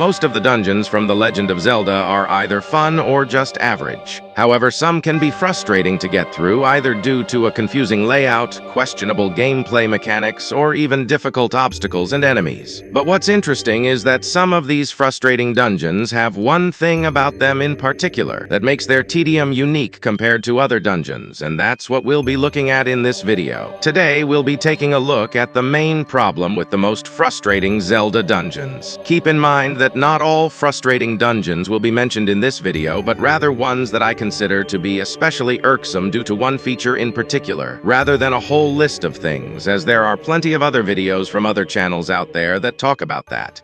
Most of the dungeons from The Legend of Zelda are either fun or just average. However, some can be frustrating to get through, either due to a confusing layout, questionable gameplay mechanics, or even difficult obstacles and enemies. But what's interesting is that some of these frustrating dungeons have one thing about them in particular that makes their tedium unique compared to other dungeons, and that's what we'll be looking at in this video. Today, we'll be taking a look at the main problem with the most frustrating Zelda dungeons. Keep in mind that not all frustrating dungeons will be mentioned in this video, but rather ones that I consider to be especially irksome due to one feature in particular, rather than a whole list of things, as there are plenty of other videos from other channels out there that talk about that.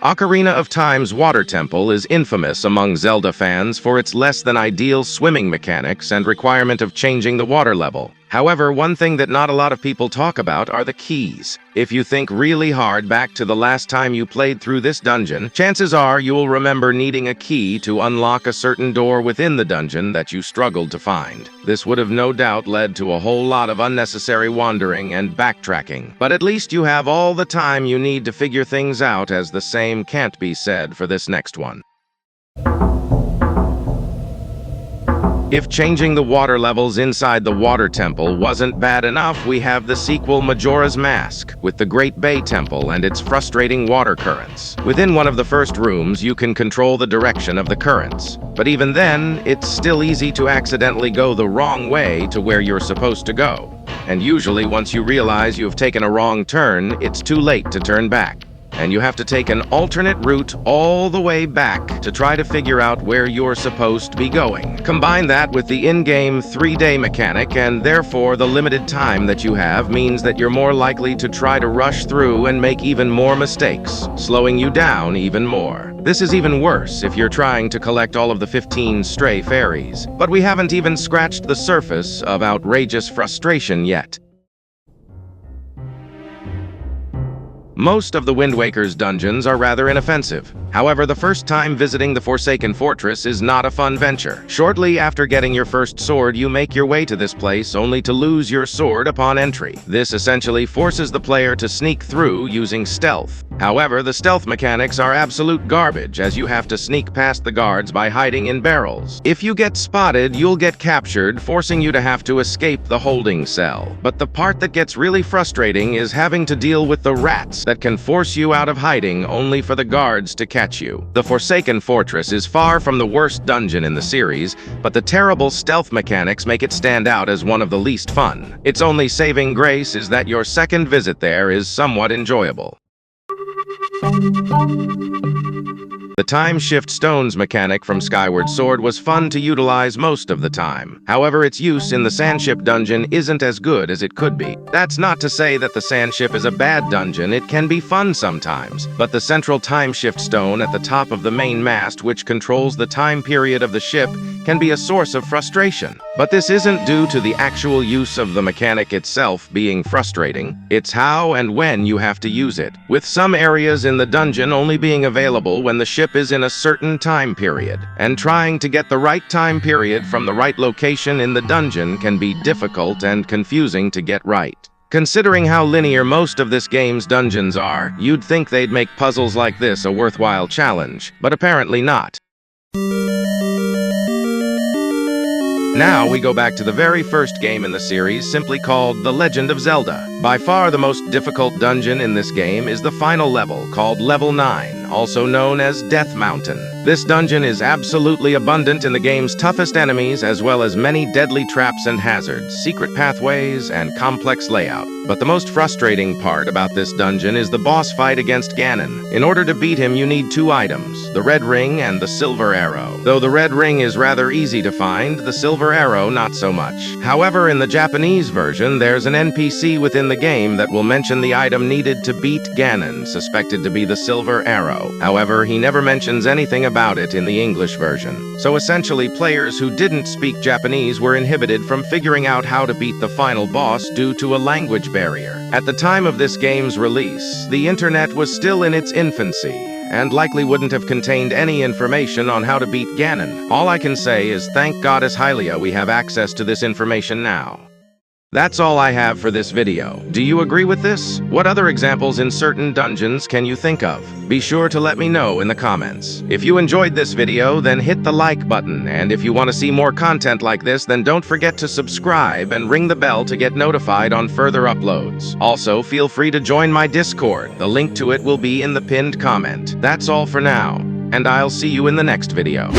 Ocarina of Time's Water Temple is infamous among Zelda fans for its less-than-ideal swimming mechanics and requirement of changing the water level. However, one thing that not a lot of people talk about are the keys. If you think really hard back to the last time you played through this dungeon, chances are you will remember needing a key to unlock a certain door within the dungeon that you struggled to find. This would have no doubt led to a whole lot of unnecessary wandering and backtracking. But at least you have all the time you need to figure things out, as the same can't be said for this next one. If changing the water levels inside the Water Temple wasn't bad enough, we have the sequel Majora's Mask, with the Great Bay Temple and its frustrating water currents. Within one of the first rooms, you can control the direction of the currents. But even then, it's still easy to accidentally go the wrong way to where you're supposed to go. And usually, once you realize you've taken a wrong turn, it's too late to turn back. And you have to take an alternate route all the way back to try to figure out where you're supposed to be going. Combine that with the in-game 3-day mechanic, and therefore the limited time that you have means that you're more likely to try to rush through and make even more mistakes, slowing you down even more. This is even worse if you're trying to collect all of the 15 stray fairies. But we haven't even scratched the surface of outrageous frustration yet. Most of the Wind Waker's dungeons are rather inoffensive. However, the first time visiting the Forsaken Fortress is not a fun venture. Shortly after getting your first sword, you make your way to this place only to lose your sword upon entry. This essentially forces the player to sneak through using stealth. However, the stealth mechanics are absolute garbage, as you have to sneak past the guards by hiding in barrels. If you get spotted, you'll get captured, forcing you to have to escape the holding cell. But the part that gets really frustrating is having to deal with the rats that can force you out of hiding only for the guards to catch you. The Forsaken Fortress is far from the worst dungeon in the series, but the terrible stealth mechanics make it stand out as one of the least fun. Its only saving grace is that your second visit there is somewhat enjoyable. The Time Shift Stones mechanic from Skyward Sword was fun to utilize most of the time. However, its use in the Sandship dungeon isn't as good as it could be. That's not to say that the Sandship is a bad dungeon, it can be fun sometimes. But the central Time Shift Stone at the top of the main mast, which controls the time period of the ship, can be a source of frustration. But this isn't due to the actual use of the mechanic itself being frustrating. It's how and when you have to use it, with some areas in the dungeon only being available when the ship is in a certain time period. And trying to get the right time period from the right location in the dungeon can be difficult and confusing to get right. Considering how linear most of this game's dungeons are, you'd think they'd make puzzles like this a worthwhile challenge, but apparently not. Now we go back to the very first game in the series, simply called The Legend of Zelda. By far the most difficult dungeon in this game is the final level, called Level 9, also known as Death Mountain. This dungeon is absolutely abundant in the game's toughest enemies, as well as many deadly traps and hazards, secret pathways, and complex layout. But the most frustrating part about this dungeon is the boss fight against Ganon. In order to beat him, you need 2 items, the red ring and the silver arrow. Though the red ring is rather easy to find, the silver arrow not so much. However, in the Japanese version, there's an NPC within the game that will mention the item needed to beat Ganon, suspected to be the silver arrow. However, he never mentions anything about it in the English version. So essentially, players who didn't speak Japanese were inhibited from figuring out how to beat the final boss due to a language barrier. At the time of this game's release, the internet was still in its infancy, and likely wouldn't have contained any information on how to beat Ganon. All I can say is thank Goddess Hylia we have access to this information now. That's all I have for this video. Do you agree with this? What other examples in certain dungeons can you think of? Be sure to let me know in the comments. If you enjoyed this video, then hit the like button, and if you want to see more content like this, then don't forget to subscribe and ring the bell to get notified on further uploads. Also, feel free to join my Discord. The link to it will be in the pinned comment. That's all for now, and I'll see you in the next video.